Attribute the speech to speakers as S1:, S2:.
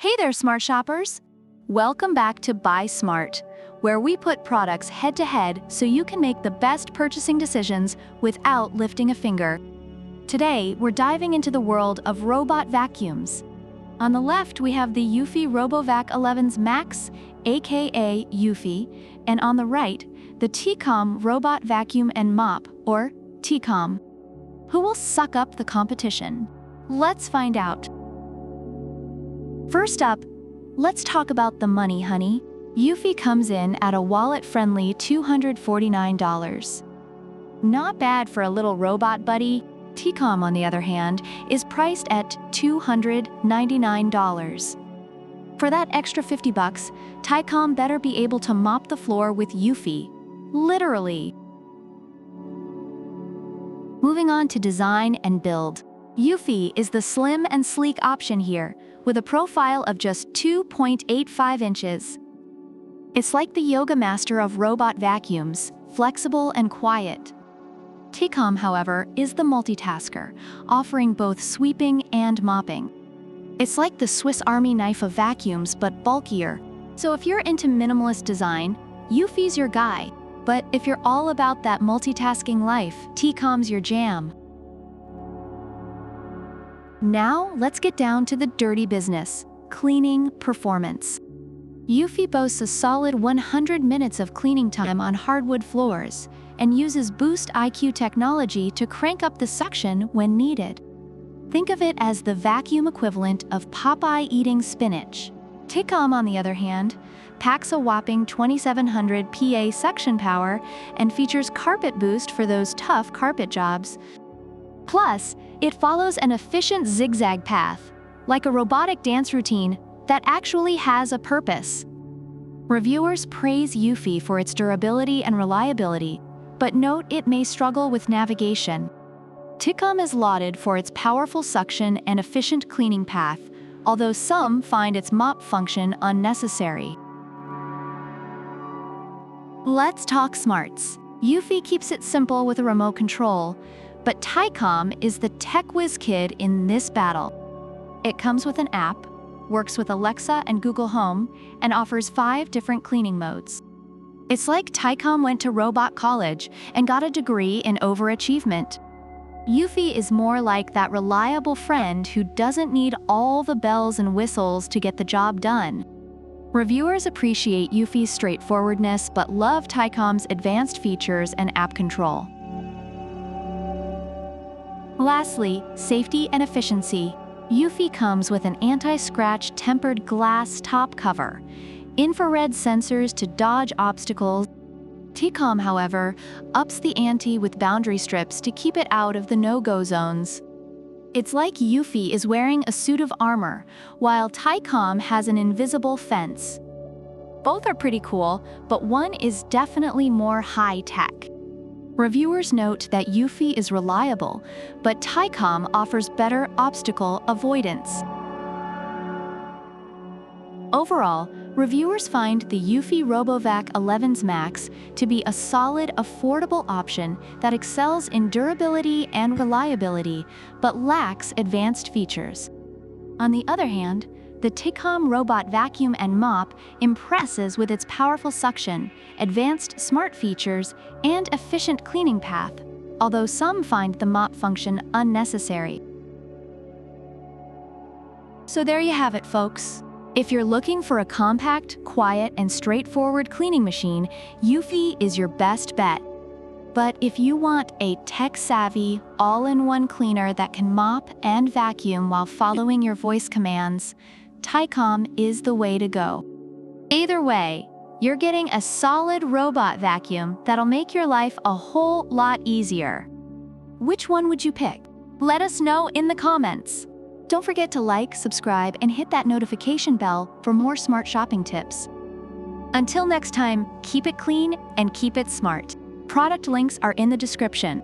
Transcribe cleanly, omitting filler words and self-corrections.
S1: Hey there, smart shoppers! Welcome back to Buy Smart, where we put products head-to-head so you can make the best purchasing decisions without lifting a finger. Today, we're diving into the world of robot vacuums. On the left, we have the eufy RoboVac 11S Max, aka eufy, and on the right, the Tikom Robot Vacuum and Mop, or Tikom. Who will suck up the competition? Let's find out. First up, let's talk about the money, honey. Eufy comes in at a wallet-friendly $249. Not bad for a little robot buddy. Tikom, on the other hand, is priced at $299. For that extra $50, Tikom better be able to mop the floor with eufy. Literally. Moving on to design and build. Eufy is the slim and sleek option here, with a profile of just 2.85 inches. It's like the yoga master of robot vacuums, flexible and quiet. Tikom, however, is the multitasker, offering both sweeping and mopping. It's like the Swiss Army knife of vacuums, but bulkier. So if you're into minimalist design, Eufy's your guy. But if you're all about that multitasking life, Tikom's your jam. Now, let's get down to the dirty business, cleaning performance. Eufy boasts a solid 100 minutes of cleaning time on hardwood floors and uses BoostIQ technology to crank up the suction when needed. Think of it as the vacuum equivalent of Popeye eating spinach. Tikom, on the other hand, packs a whopping 2700 PA suction power and features carpet boost for those tough carpet jobs. Plus, it follows an efficient zigzag path, like a robotic dance routine that actually has a purpose. Reviewers praise eufy for its durability and reliability, but note it may struggle with navigation. Tikom is lauded for its powerful suction and efficient cleaning path, although some find its mop function unnecessary. Let's talk smarts. Eufy keeps it simple with a remote control, but Tikom is the tech whiz kid in this battle. It comes with an app, works with Alexa and Google Home, and offers 5 different cleaning modes. It's like Tikom went to robot college and got a degree in overachievement. Eufy is more like that reliable friend who doesn't need all the bells and whistles to get the job done. Reviewers appreciate Eufy's straightforwardness but love Tikom's advanced features and app control. Lastly, safety and efficiency. Eufy comes with an anti-scratch tempered glass top cover, infrared sensors to dodge obstacles. Tikom, however, ups the ante with boundary strips to keep it out of the no-go zones. It's like Eufy is wearing a suit of armor, while Tikom has an invisible fence. Both are pretty cool, but one is definitely more high-tech. Reviewers note that eufy is reliable, but Tikom offers better obstacle avoidance. Overall, reviewers find the eufy RoboVac 11S Max to be a solid, affordable option that excels in durability and reliability, but lacks advanced features. On the other hand, the Tikom Robot Vacuum and Mop impresses with its powerful suction, advanced smart features, and efficient cleaning path, although some find the mop function unnecessary. So there you have it, folks. If you're looking for a compact, quiet, and straightforward cleaning machine, eufy is your best bet. But if you want a tech-savvy, all-in-one cleaner that can mop and vacuum while following your voice commands, Tikom is the way to go. Either way, you're getting a solid robot vacuum that'll make your life a whole lot easier. Which one would you pick? Let us know in the comments. Don't forget to like, subscribe, and hit that notification bell for more smart shopping tips. Until next time, keep it clean and keep it smart. Product links are in the description.